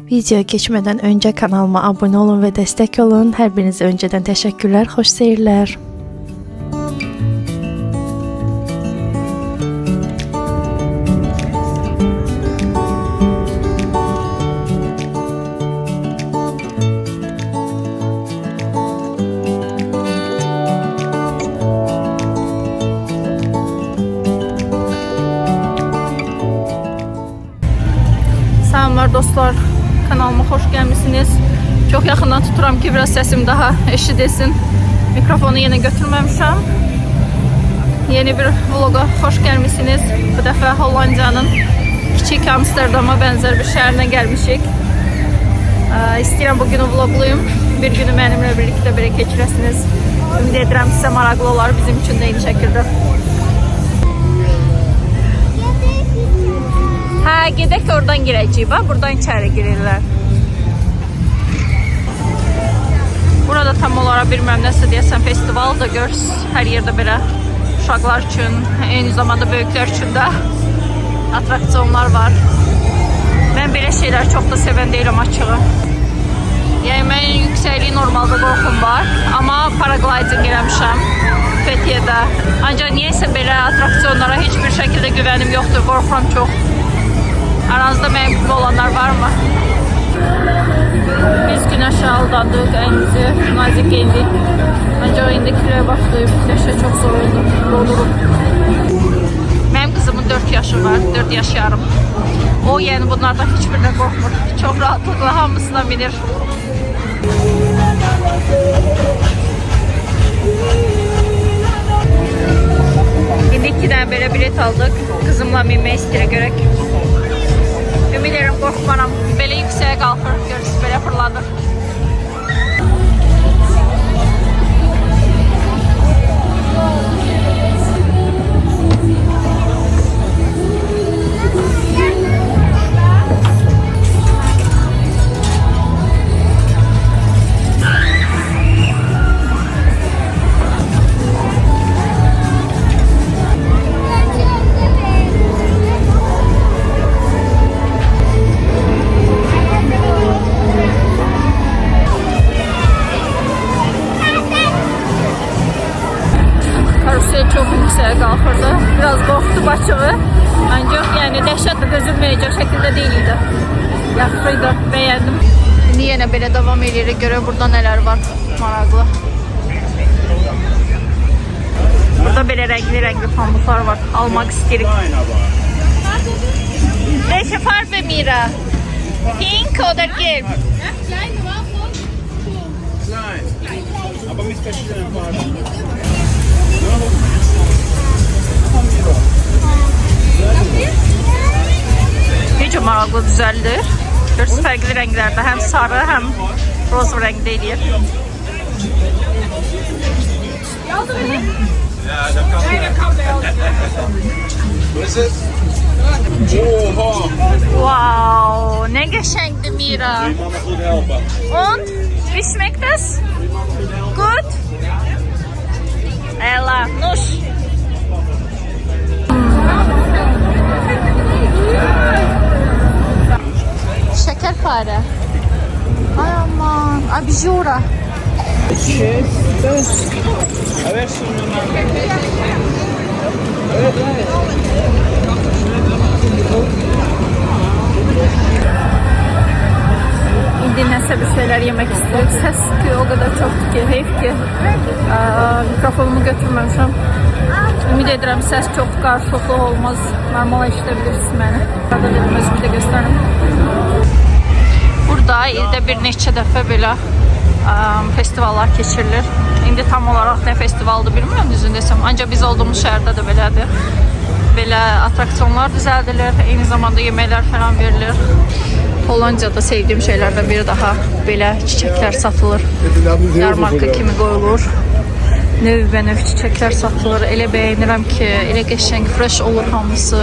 Videoya geçmeden önce kanalıma abone olun ve destek olun. Her birinize önceden teşekkürler. Hoş seyirler. Selamlar dostlar, kanalıma hoş gelmişsiniz. Çok yakından tuturam ki biraz sesim daha eşidilsin. Mikrofonu yine götürmemişim. Yeni bir vloga hoş gelmişsiniz. Bu defa Hollanda'nın küçük Amsterdam'a benzer bir şehrine gelmişik. İstəyirəm bugünü vlogluyum. Bir günü benimle birlikte böyle geçiresiniz. Ümid edirəm sizə maraqlı olar, bizim için de eyni şəkildə. Ha, gedək oradan girəcəyik. Buradan içeri girirlər. Burada tam olaraq bilmirəm nəsə deyəsən festival da görürsüz. Hər yerdə belə uşaqlar üçün, eyni zamanda böyüklər üçün də atraksiyonlar var. Mən belə şeylər çox da sevən deyiləm açığı. Yəni mənim yüksəkliyi normalda qorxum var, amma paragliding eləmişəm Fethiye'də. Ancaq niyeysə belə atraksiyonlara heç bir şəkildə güvənim yoxdur, qorxuram çox. Aranızda benim gibi olanlar var mı? Biz güneşe aldandık, elimizi nazik giyindik. Ancak indi kiloya başlayıp güneşe çok zor olurum. Benim kızımın 4 yaşı var, 4 yaş yarım. O yani bunlardan hiçbirine korkmur. Çok rahatlıkla hamısına binir. Şimdi 2 tane böyle bilet aldık. Kızımla binmeyi istəyirə görək. Ümid edirəm qorxmaram. Belə yüksəyə qalxır, görürsünüz, belə fırlanır. Çok yükseğe qalxırdı. Biraz qorxdu açığı. Ancaq yəni dəhşətli gözünməyəcək şəkildə deyildi. Yaxşıydı, bəyəndim. İndi yenə belə davam edirik. Görə burada nələr var maraqlı. Burada belə rəngli pamuklar var. Almaq istəyirik. Welche Farbe, Mira? Pink oder gelb? Kleine war von Klein. Aber mit verschiedenen Farben. Necə maraqlı düzəldir. Görürsünüz, fərqli rənglərdə. Həm sarı, həm roz rəngdə eləyir. Wow, ne qəşəngdir Mira. Und, wie schmeckt das? Gut? Ela, nuş. Şekerpare. Ay aman, abijura. İndi nəsə bir şeyler yemek istiyoruz. Ses ki o kadar çoktu ki, heyf ki mikrofonumu götürmemişim. Ümid edirəm ses çok qarşılıqlı olmaz. Normal işləbilirsiniz məni. Burada dedim özümü də göstərim. Burada ildə bir neçə dəfə belə festivallar keçirilir. İndi tam olaraq nə festivaldır bilmirəm düzün desəm. Ancaq biz olduğumuz şəhərdə də belədir. Belə atraksiyonlar düzəldilir. Eyni zamanda yeməklər falan verilir. Hollandiyada sevdiyim şeylərdən biri daha belə çiçəklər satılır. Yarmarka kimi qoyulur. Növ çiçəklər satılır. Elə bəyənirəm ki, elə qəşəng, fresh olur hamısı.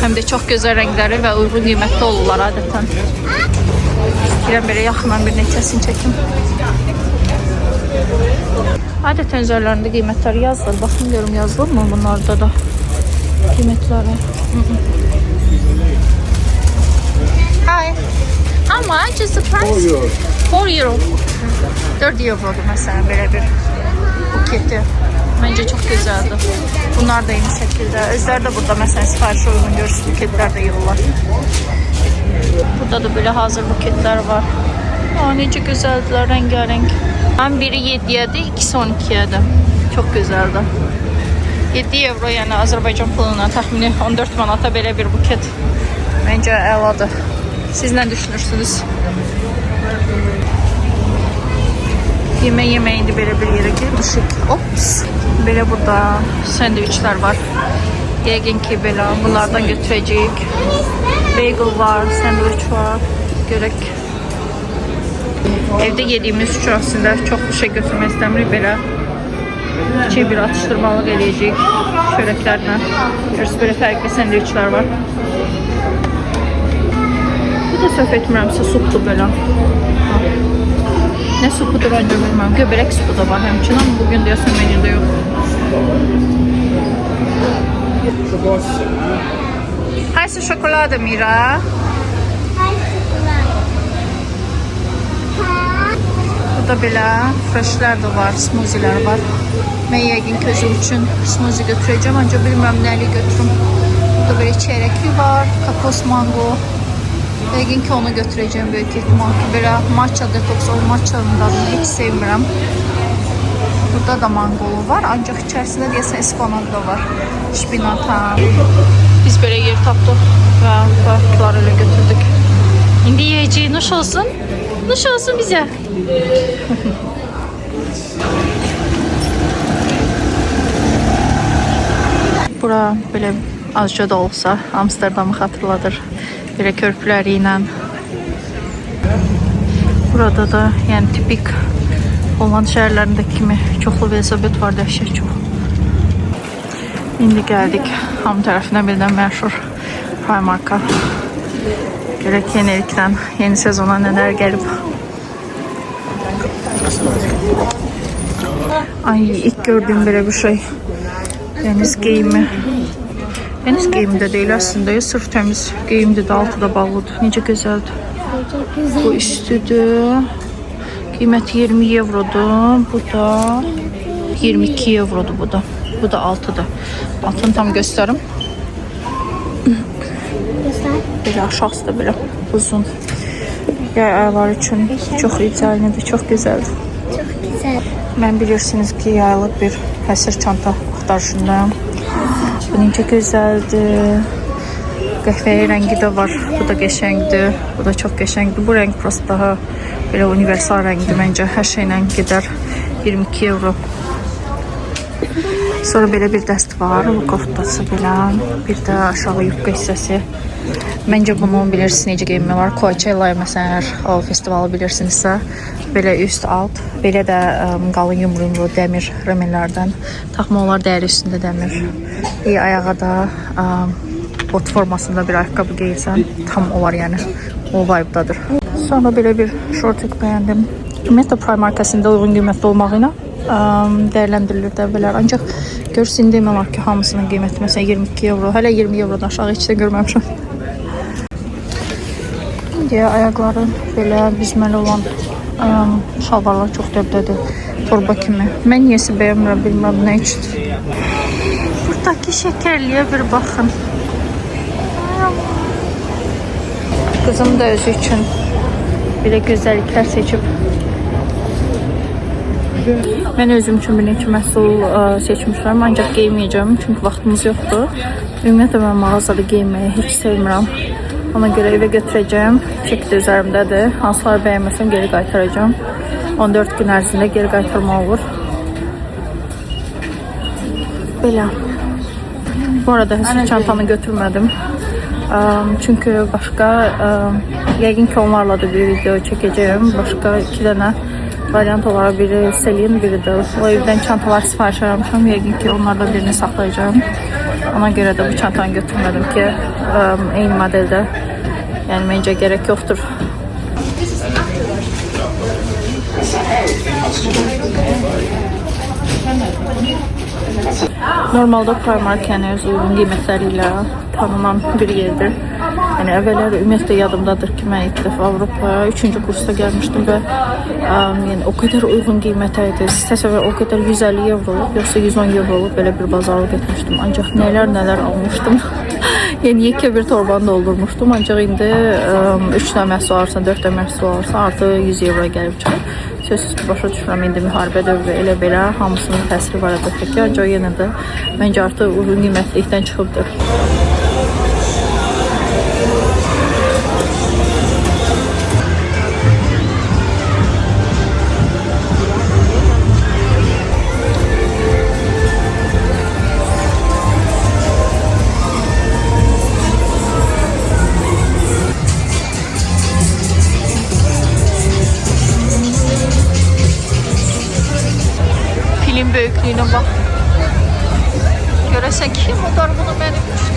Həm də çox gözəl rəngləri və uyğun qiymətli olurlar adətən. İstəyirəm belə yaxından bir neçəsini çəkim. Adətən üzərlərində qiymətləri yazılır. Baxın görüm yazılır mı bunlarda da qiymətləri. Hi. Ama just the price. 4 euro. 4 eurodur mesela böyle bir buketi. Bence çok güzeldi. Bunlar da aynı şekilde. Özler de burada mesela sipariş uygun görürsün. Buketler de yıllar. Burada da böyle hazır buketler var. Aa, nece güzeldiler, rengarenk. Ben biri 7'ydi, ikisi 12'ydi. Çok güzeldi. 7 euro yani Azərbaycan puluna təxmini 14 manata belə bir buket. Bence əladır. Siz ne düşünürsünüz? Yemeğe indi böyle bir yere girmişik. Ops. Böyle burada sandviçler var. Yəqin ki belə bunlardan götürəcəyik. Bagel var, sandviç var. Görək. Evde yediğimiz üçün aslında çok bir şey götürmək istəmirik belə. Bir atıştırmalık eləyəcəyik çörəklərlə. Görürsünüz böyle fərqli sandviçlər var. Bu da səhv etmirəmsə supdur belə. Ne supudur ancaq bilməm. Göbələk supu da var həmçinin ama bugün deyəsən menüdə yox. Haysı şokoladı Mira? Burada belə freshlər də var, smoothie'lər var. Mən yəqin ki özüm üçün smoothie götürəcəm, ancaq bilməm nəli götürüm. Burada belə çeyrəkli var, kakos mango. Yəqin ki onu götürəcəm böyük ehtimal ki. Belə matcha detoks ol, matchanın dadını heç sevmirəm. Burada da mangolu var, ancaq içərisində deyəsən espanol da var. Şpinata. Biz belə yer tapdıq və balıqları ilə götürdük. İndi yiyəcəyik, nuş olsun. Nuş olsun bizə. Bura belə azca da olsa Amsterdam'ı xatırladır. Belə körpüləri ilə. Burada da yəni tipik Holland şəhərlərindəki kimi çoxlu velosiped var, dəhşət çox. İndi gəldik ham tərəfindən birdən məşhur Primark'a. Görək yenilikdən yeni sezona nələr gəlib. Ay ilk gördüğüm böyle bir şey. Deniz giyimi. Deniz giyimi de değil aslında ya, sırf temiz giyimdi de altı da bağlıdır. Necə gözəldir. Bu üstüdür. Qiyməti 20 eurodur. Bu da 22 eurodur bu da. Bu da altıdır. Altını tam göstərim. Belə aşağısı da belə uzun. Yay aylar üçün çox idealnidir, çox gözəldir. Çok güzel. Ben bilirsiniz ki yaylıq bir həsir çanta axtarışındayım. Bu necə gözəldir. Qəhvəyi rəngi də var. Bu da qəşəngdir. Bu da çox qəşəngdir. Bu rəng prosta daha belə universal rəngdir məncə. Hər şeylə gedər. 22 euro. Sonra belə bir dəst var. Bu koftası belə. Bir də aşağı yubka hissəsi. Məncə bunu bilirsiniz necə geyinmə var. Coachella məsələn o festivalı bilirsinizsə, belə üst alt, belə də qalın yumru dəmir remellərdən taxma olar, dəri üstündə dəmir. Ayağa da bot formasında bir ayaqqabı geyirsən, tam olar yəni. O vibe'dadır. Sonra belə bir şortik bəyəndim. Ümumiyyətlə Primark markasında uyğun qiymətli olmağı ilə dəyərləndirilir də belə. Ancaq görürsün demək var ki, hamısının qiyməti məsələn 22 euro, hələ 20 eurodan aşağı heç də görməmişəm. İndi ayaqları belə büzməli olan şalvarlar çox dəbdədir, torba kimi. Mən niyəsə bəyənmirəm, bilmirəm nə üçün. Buradakı şəkərliyə bir baxın. Qızım da özü üçün belə gözəlliklər seçib. Mən özüm üçün bir neçə məhsul seçmişəm, ancaq geyməyəcəm, çünki vaxtımız yoxdur. Ümumiyyətlə mən mağazada geyməyi heç sevmirəm. Ona görə evə götürəcəm. Çəkdə üzərimdədir. Hansıları bəyənməsəm geri qaytaracağım. 14 gün ərzində geri qaytarma olur. Belə. Bu arada həsil çantanı götürmədim. Çünki başqa yəqin ki onlarla da bir video çəkəcəyim. Başqa 2 dənə variant olaraq biri Celine, biri də o evdən çantalar sifariş almışam. Yəqin ki onlardan birini saxlayacağım. Ona görə də bu çantanı götürmədim ki eyni modeldə. Yəni məncə gərək yoxdur. Normalda Primark yəni öz uyğun qiymətləri ilə tanınan bir yerdir. Yəni əvvəlləri ümumiyyətlə yadımdadır ki, mən ilk dəfə Avropaya 3-cü kursda gəlmişdim və yəni o qədər uyğun qiymətə idi. Təsəvvür o qədər 150 evroluk, yoxsa 110 evroluk belə bir bazarlıq etmişdim. Ancaq nələr almışdım. Yəni yekə bir torbanı doldurmuşdum. Ancaq indi 3 dənə məhsul alırsan, 4 dənə məhsul alırsan, artı 100 evroya gəlib çıxır. Sözsüz ki, başa düşürəm, indi müharibə dövrü elə belə hamısının təsiri var əlbəttə ki, ancaq yenə də məncə artıq uyğun qiymətlikdən çıxıbdır. Film büyüklüğüne bak. Göresen kim udar bunu benim için?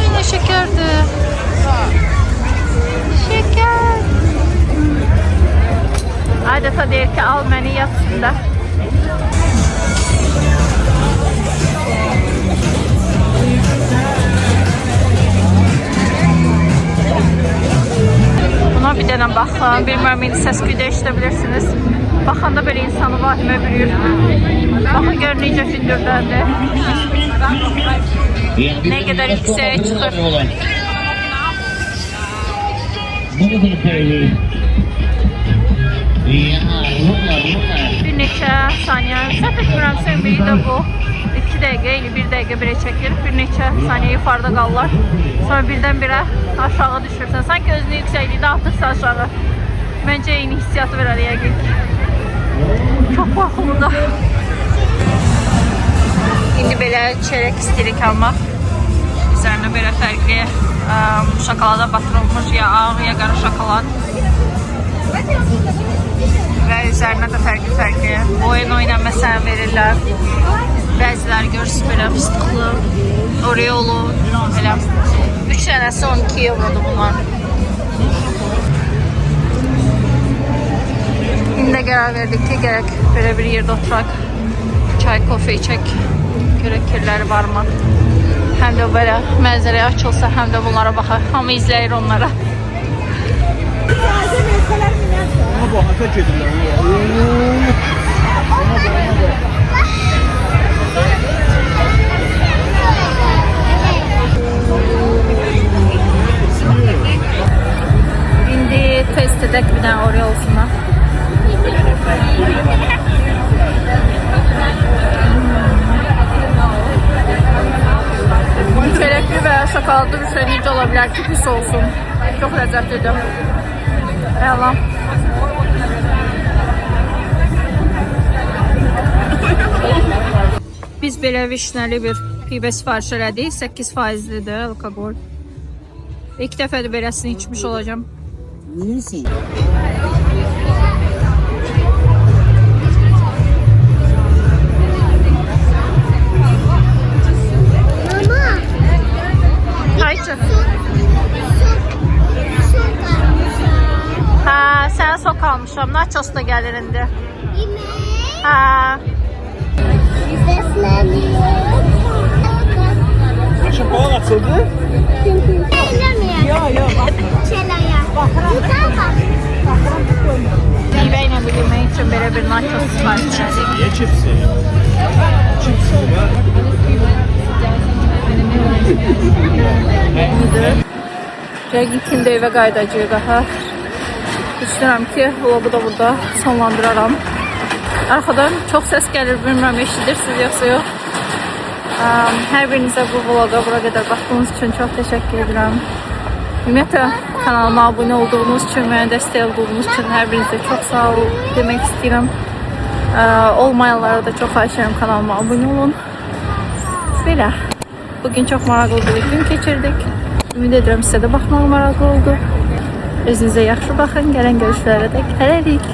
Yine şekerdi. Şeker. Adeta deyir ki al beni yatsın da. Buna bir dənə baxın. Bilmirəm, indi səs küdə işləbilirsiniz. Baxanda belə insanı vahimə bürüyür. Baxın gör necə hündürdəndir. Nə qədər yüksəyə çıxır. Bir neçə saniyə, səhv etmirəmsə biri də bu. 2 dəqiqə, 1 dəqiqə birə çəkilir. Bir neçə saniyə yuxarıda qalırlar. Sonra birdən-birə aşağı düşürsən. Sanki özünü yüksəklikdə atırsa aşağı. Məncə eyni hissiyatı verər yəqin. Çox qorxuludur. İndi belə çörək istəyirik almaq. Üzərinə belə fərqli şokolada batırılmış ya ağ ya qara şokolad. Və üzərinə də fərqli oyun məsələn verirlər. Bəziləri görürsünüz belə fıstıqlı, oreolu, belə 3 dənəsi 12 evrodur bunlar. İndi də qərar verdik ki, gərək belə bir yerdə oturaq, çay, kofe içək, görək kirləri varmı. Həm də belə mənzərəyə açılsa, həm də bunlara baxaq, hamı izləyir onlara. Ona bak, atak edirlər. İndi test edək bir dənə oraya olsunlar. Çörəkli və şokoladlı bir şey necə ola bilər ki, pis olsun. Çox ləzzətlidir. Əla. Biz belə vişnəli bir pivə sifariş elədik. 8%'lidir alkoqol. İlk dəfədir beləsini içmiş olacağım. Neyse. Haycı. Ha, sənə sok almışam. Nachos da gəlir indi. Ha. Şokolad açıldı. Yok bak. Çelaya. Meyvə ilə bilmək üçün belə bir nachos sifariş elədik. Niye çipsi? Çipsi var. Yəqin də evə qayıdacağıq daha. Düşünürəm ki, vlogu da burada sonlandıraram. Arxadan çox səs gəlir, bilmirəm eşidirsiniz yoxsa yox. Hər birinizə bu vloga bura qədər baxdığınız üçün çox təşəkkür edirəm. Ümumiyyətlə kanalıma abunə olduğunuz üçün, mənə dəstək olduğunuz üçün hər birinizə çox sağ ol demək istəyirəm. Olmayanlara da çox xahiş edirəm, kanalıma abunə olun. Belə. Bugün çox maraqlı bir gün keçirdik. Ümid edirəm sizə də baxmaq maraqlı oldu. Özünüzə yaxşı baxın. Gələn görüşlərə dək hələlik.